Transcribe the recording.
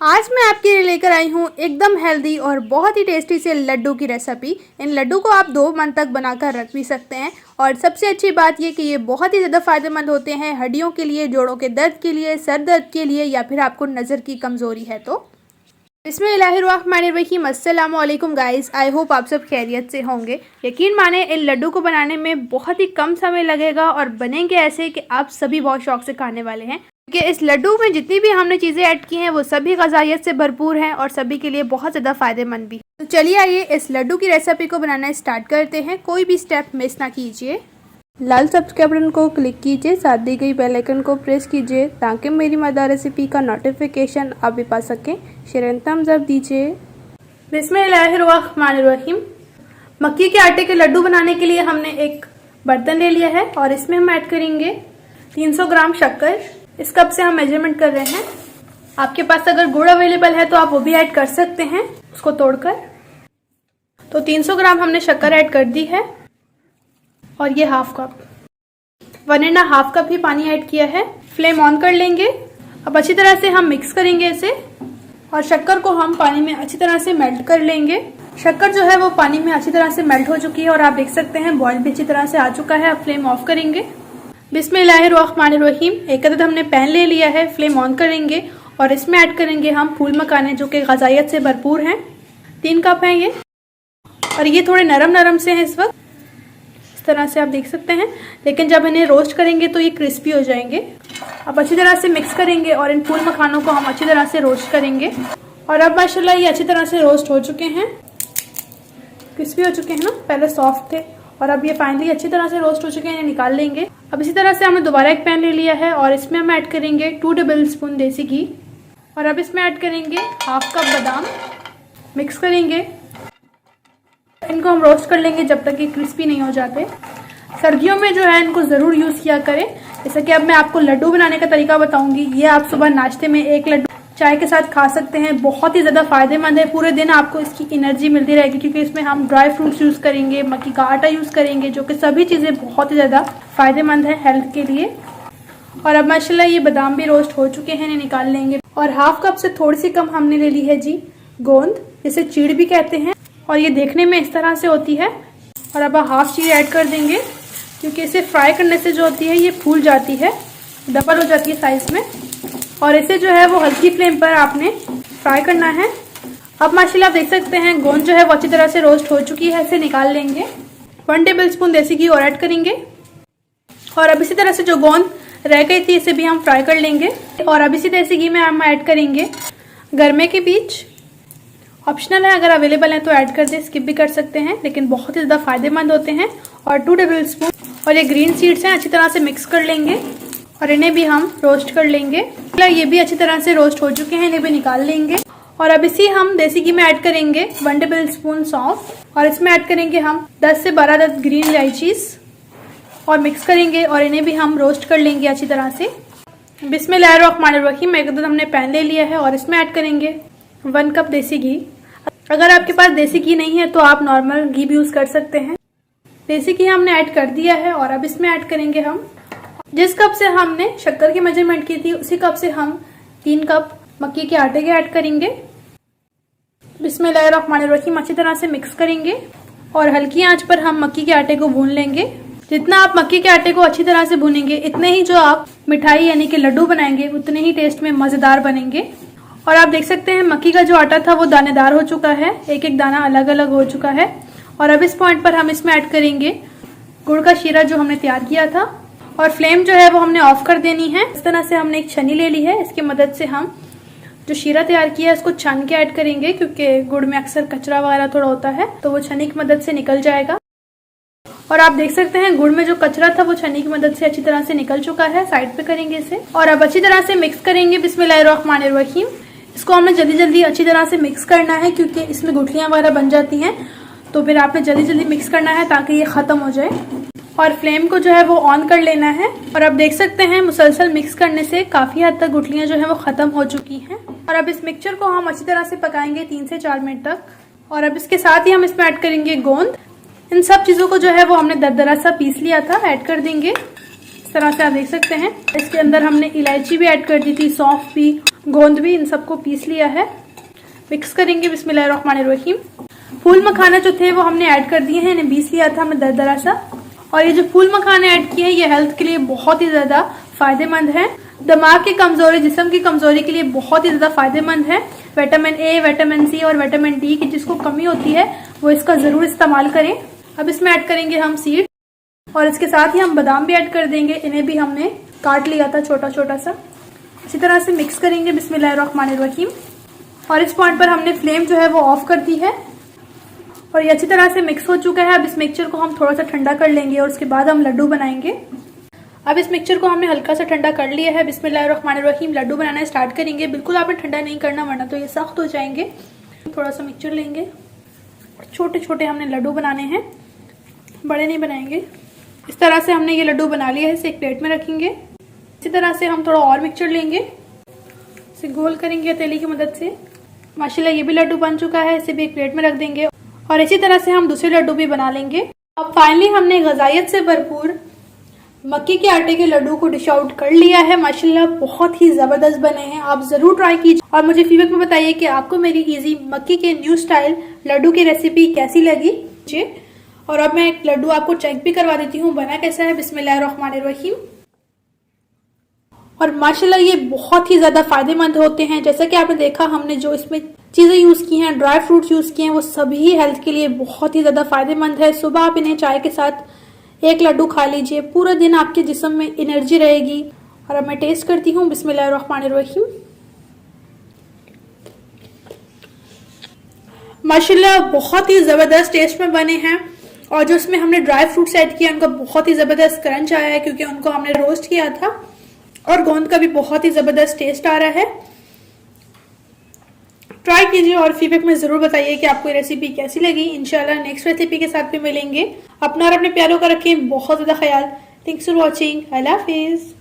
आज मैं आपके लिए लेकर आई हूँ एकदम हेल्दी और बहुत ही टेस्टी से लड्डू की रेसिपी। इन लड्डू को आप 2 मंथ तक बनाकर रख भी सकते हैं और सबसे अच्छी बात ये कि ये बहुत ही ज़्यादा फ़ायदेमंद होते हैं हड्डियों के लिए, जोड़ों के दर्द के लिए, सर दर्द के लिए या फिर आपको नज़र की कमज़ोरी है तो। बिस्मिल्लाहिर्रहमानिर्रहीम, अस्सलाम वालेकुम गाइस। आई होप आप सब खैरियत से होंगे। यकीन माने इन लड्डू को बनाने में बहुत ही कम समय लगेगा और बनेंगे ऐसे कि आप सभी बहुत शौक से खाने वाले हैं, क्योंकि इस लड्डू में जितनी भी हमने चीज़ें ऐड की हैं वो सभी ग़िज़ाइयत से भरपूर हैं और सभी के लिए बहुत ज़्यादा फ़ायदेमंद भी। तो चलिए आइए इस लड्डू की रेसिपी को बनाना स्टार्ट करते हैं। कोई भी स्टेप मिस ना कीजिए। लाल सब्सक्राइब बटन को क्लिक कीजिए, साथ दी गई बेल आइकन को प्रेस कीजिए ताकि मेरी मज़ेदार रेसिपी का नोटिफिकेशन आप भी पा सकें। शेयर एंड थम्स अप दीजिए। बिस्मिल्लाहिर्रहमानिर्रहीम। मक्की के आटे के लड्डू बनाने के लिए हमने एक बर्तन ले लिया है और इसमें हम ऐड करेंगे 300 ग्राम शक्कर। इस कप से हम मेजरमेंट कर रहे हैं। आपके पास अगर गुड़ अवेलेबल है तो आप वो भी ऐड कर सकते हैं उसको तोड़कर। तो 300 ग्राम हमने शक्कर ऐड कर दी है और ये हाफ कप 1.5 कप ही पानी ऐड किया है। फ्लेम ऑन कर लेंगे। अब अच्छी तरह से हम मिक्स करेंगे इसे और शक्कर को हम पानी में अच्छी तरह से मेल्ट कर लेंगे। शक्कर जो है वो पानी में अच्छी तरह से मेल्ट हो चुकी है और आप देख सकते हैं बॉईल भी अच्छी तरह से आ चुका है। अब फ्लेम ऑफ करेंगे। बिस्मिल्लाहिर्रहमानिर्रहीम। एक अदद हमने पैन ले लिया है। फ्लेम ऑन करेंगे और इसमें ऐड करेंगे हम फूल मखाने जो कि ग़िज़ाइयत से भरपूर हैं। 3 कप हैं ये और ये थोड़े नरम नरम से हैं इस वक्त, इस तरह से आप देख सकते हैं, लेकिन जब इन्हें रोस्ट करेंगे तो ये क्रिस्पी हो जाएंगे। अब अच्छी तरह से मिक्स करेंगे और इन फूल मखानों को हम अच्छी तरह से रोस्ट करेंगे। और अब माशाल्लाह ये अच्छी तरह से रोस्ट हो चुके हैं, क्रिस्पी हो चुके हैं ना, पहले सॉफ्ट थे और अब ये फाइनली अच्छी तरह से रोस्ट हो चुके हैं, इन्हें निकाल लेंगे। अब इसी तरह से हमने दोबारा एक पैन ले लिया है और इसमें हम ऐड करेंगे 2 टेबलस्पून देसी घी और अब इसमें ऐड करेंगे हाफ कप बादाम। मिक्स करेंगे, इनको हम रोस्ट कर लेंगे जब तक ये क्रिस्पी नहीं हो जाते। सर्दियों में जो है इनको ज़रूर यूज़ किया करें। जैसे कि अब मैं आपको लड्डू बनाने का तरीका बताऊंगी। ये आप सुबह नाश्ते में एक लड्डू चाय के साथ खा सकते हैं। बहुत ही ज़्यादा फायदेमंद है। पूरे दिन आपको इसकी एनर्जी मिलती रहेगी क्योंकि इसमें हम ड्राई फ्रूट्स यूज़ करेंगे, मक्की का आटा यूज़ करेंगे, जो कि सभी चीज़ें बहुत ही ज़्यादा फायदेमंद है हेल्थ के लिए। और अब माशाल्लाह ये बादाम भी रोस्ट हो चुके हैं, इन्हें निकाल लेंगे। और हाफ कप से थोड़ी सी कम हमने ले ली है जी गोंद, जिसे चीड़ भी कहते हैं और ये देखने में इस तरह से होती है। और अब हाफ चीड़ ऐड कर देंगे क्योंकि इसे फ्राई करने से जो होती है ये फूल जाती है, डबल हो जाती है साइज में। और इसे जो है वो हल्की फ्लेम पर आपने फ्राई करना है। अब माशाल्लाह आप देख सकते हैं गोंद जो है वो अच्छी तरह से रोस्ट हो चुकी है, इसे निकाल लेंगे। 1 टेबलस्पून देसी घी और ऐड करेंगे और अब इसी तरह से जो गोंद रह गई थी इसे भी हम फ्राई कर लेंगे। और अब इसी देसी घी में हम ऐड करेंगे गरमे के बीज। ऑप्शनल है, अगर अवेलेबल है तो ऐड कर दे, स्किप भी कर सकते हैं, लेकिन बहुत ही ज़्यादा फायदेमंद होते हैं। और 2 टेबलस्पून और ये ग्रीन सीड्स हैं, अच्छी तरह से मिक्स कर लेंगे और इन्हें भी हम रोस्ट कर लेंगे। ये भी अच्छी तरह से रोस्ट हो चुके हैं, इन्हें भी निकाल लेंगे। और अब इसी हम देसी घी में ऐड करेंगे 1 टेबलस्पून सौंफ और इसमें ऐड करेंगे हम 10 से 12 अदद ग्रीन इलायचीज और मिक्स करेंगे और इन्हें भी हम रोस्ट कर लेंगे अच्छी तरह से। बिस्मिल्लाहिर्रहमानिर्रहीम। एक अदद हमने पैन ले लिया है और इसमें ऐड करेंगे 1 कप देसी घी। अगर आपके पास देसी घी नहीं है तो आप नॉर्मल घी भी यूज कर सकते हैं। देसी घी हमने ऐड कर दिया है और अब इसमें ऐड करेंगे हम जिस कप से हमने शक्कर की मेजरमेंट की थी उसी कप से हम 3 कप मक्की के आटे के ऐड करेंगे। बिस्मिल्लाहिर्रहमानिर्रहीम। अच्छी तरह से मिक्स करेंगे और हल्की आंच पर हम मक्की के आटे को भून लेंगे। जितना आप मक्की के आटे को अच्छी तरह से भूनेंगे इतने ही जो आप मिठाई यानी कि लड्डू बनाएंगे उतने ही टेस्ट में मजेदार बनेंगे। और आप देख सकते हैं मक्की का जो आटा था वो दानेदार हो चुका है, एक एक दाना अलग अलग हो चुका है। और अब इस पॉइंट पर हम इसमें ऐड करेंगे गुड़ का शीरा जो हमने तैयार किया था और फ्लेम जो है वो हमने ऑफ कर देनी है। इस तरह से हमने एक छन्नी ले ली है, इसकी मदद से हम जो शीरा तैयार किया है उसको छान के ऐड करेंगे क्योंकि गुड़ में अक्सर कचरा वगैरह थोड़ा होता है तो वो छन्नी की मदद से निकल जाएगा। और आप देख सकते हैं गुड़ में जो कचरा था वो छन्नी की मदद से अच्छी तरह से निकल चुका है। साइड पे करेंगे इसे और अब अच्छी तरह से मिक्स करेंगे। बिस्मिल्लाहिर्रहमानिर्रहीम। इसको हमने जल्दी जल्दी अच्छी तरह से मिक्स करना है क्योंकि इसमें गुठलियां वगैरह बन जाती हैं, तो फिर आपने जल्दी जल्दी मिक्स करना है ताकि ये खत्म हो जाए। और फ्लेम को जो है वो ऑन कर लेना है। और अब देख सकते हैं मुसलसल मिक्स करने से काफी हद तक गुठलियां जो है वो खत्म हो चुकी हैं। और अब इस मिक्सचर को हम अच्छी तरह से पकाएंगे 3 से 4 मिनट तक। और अब इसके साथ ही हम इसमें ऐड करेंगे गोंद। इन सब चीजों को जो है वो हमने दरदरा सा पीस लिया था, ऐड कर देंगे। इस तरह से आप देख सकते हैं। इसके अंदर हमने इलायची भी ऐड कर दी थी, सौंफ भी, गोंद भी, इन सबको पीस लिया है। मिक्स करेंगे बिस्मिल्लाहिर्रहमानिर्रहीम। फूल मखाना जो थे वो हमने ऐड कर दिए हैं, इन्हें पीस लिया था मैं दरदरा सा। और ये जो फूल मखाने ऐड किए हैं ये हेल्थ के लिए बहुत ही ज्यादा फायदेमंद है। दिमाग की कमजोरी, जिस्म की कमजोरी के लिए बहुत ही ज्यादा फायदेमंद है। विटामिन ए, विटामिन सी और विटामिन डी की जिसको कमी होती है वो इसका जरूर इस्तेमाल करें। अब इसमें ऐड करेंगे हम सीड और इसके साथ ही हम बादाम भी ऐड कर देंगे। इन्हें भी हमने काट लिया था छोटा छोटा सा। इसी तरह से मिक्स करेंगे बिस्मिल्लाहिर्रहमानिर्रहीम। और इस पॉइंट पर हमने फ्लेम जो है वो ऑफ कर दी है और ये अच्छी तरह से मिक्स हो चुका है। अब इस मिक्सचर को हम थोड़ा सा ठंडा कर लेंगे और उसके बाद हम लड्डू बनाएंगे। अब इस मिक्सचर को हमने हल्का सा ठंडा कर लिया है। बिस्मिल्लाहिर्रहमानिर्रहीम। लड्डू बनाना स्टार्ट करेंगे। बिल्कुल आपने ठंडा नहीं करना वरना तो ये सख्त हो जाएंगे। थोड़ा सा मिक्सचर लेंगे और छोटे छोटे हमने लड्डू बनाने हैं, बड़े नहीं बनाएंगे। इस तरह से हमने ये लड्डू बना लिया है, इसे एक प्लेट में रखेंगे। इसी तरह से हम थोड़ा और मिक्सचर लेंगे, इसे गोल करेंगे हथेली की मदद से। माशाल्लाह ये भी लड्डू बन चुका है, इसे भी एक प्लेट में रख देंगे और इसी तरह से हम दूसरे लड्डू भी बना लेंगे। अब फाइनली हमने ग़िज़ाइयत से भरपूर मक्की के आटे के लड्डू को डिश आउट कर लिया है। माशाल्लाह बहुत ही जबरदस्त बने हैं, आप जरूर ट्राई कीजिए और मुझे फीडबैक में बताइए कि आपको मेरी इजी मक्की के न्यू स्टाइल लड्डू की रेसिपी कैसी लगी। और अब मैं एक लड्डू आपको चेक भी करवा देती हूँ बना कैसा है। बिस्मिल्लाहिर्रहमानिर्रहीम। और माशाल्लाह ये बहुत ही ज्यादा फायदेमंद होते हैं। जैसा कि आपने देखा हमने जो इसमें चीजें यूज की हैं, ड्राई फ्रूट्स यूज किए हैं, वो सभी हेल्थ के लिए बहुत ही ज्यादा फायदेमंद है। सुबह आप इन्हें चाय के साथ एक लड्डू खा लीजिए, पूरा दिन आपके जिस्म में एनर्जी रहेगी। और अब मैं टेस्ट करती हूँ बिस्मिल्लाहिर्रहमानिर्रहीम। माशाल्लाह बहुत ही जबरदस्त टेस्ट में बने हैं और जो इसमें हमने ड्राई फ्रूट्स ऐड किया उनका बहुत ही जबरदस्त क्रंच आया है क्योंकि उनको हमने रोस्ट किया था। और गोंद का भी बहुत ही जबरदस्त टेस्ट आ रहा है। ट्राई कीजिए और फीडबैक में जरूर बताइए कि आपको ये रेसिपी कैसी लगी। इंशाल्लाह नेक्स्ट रेसिपी के साथ भी मिलेंगे। अपना और अपने प्यारों का रखें बहुत ज्यादा ख्याल। Thanks for watching. Allah Hafiz.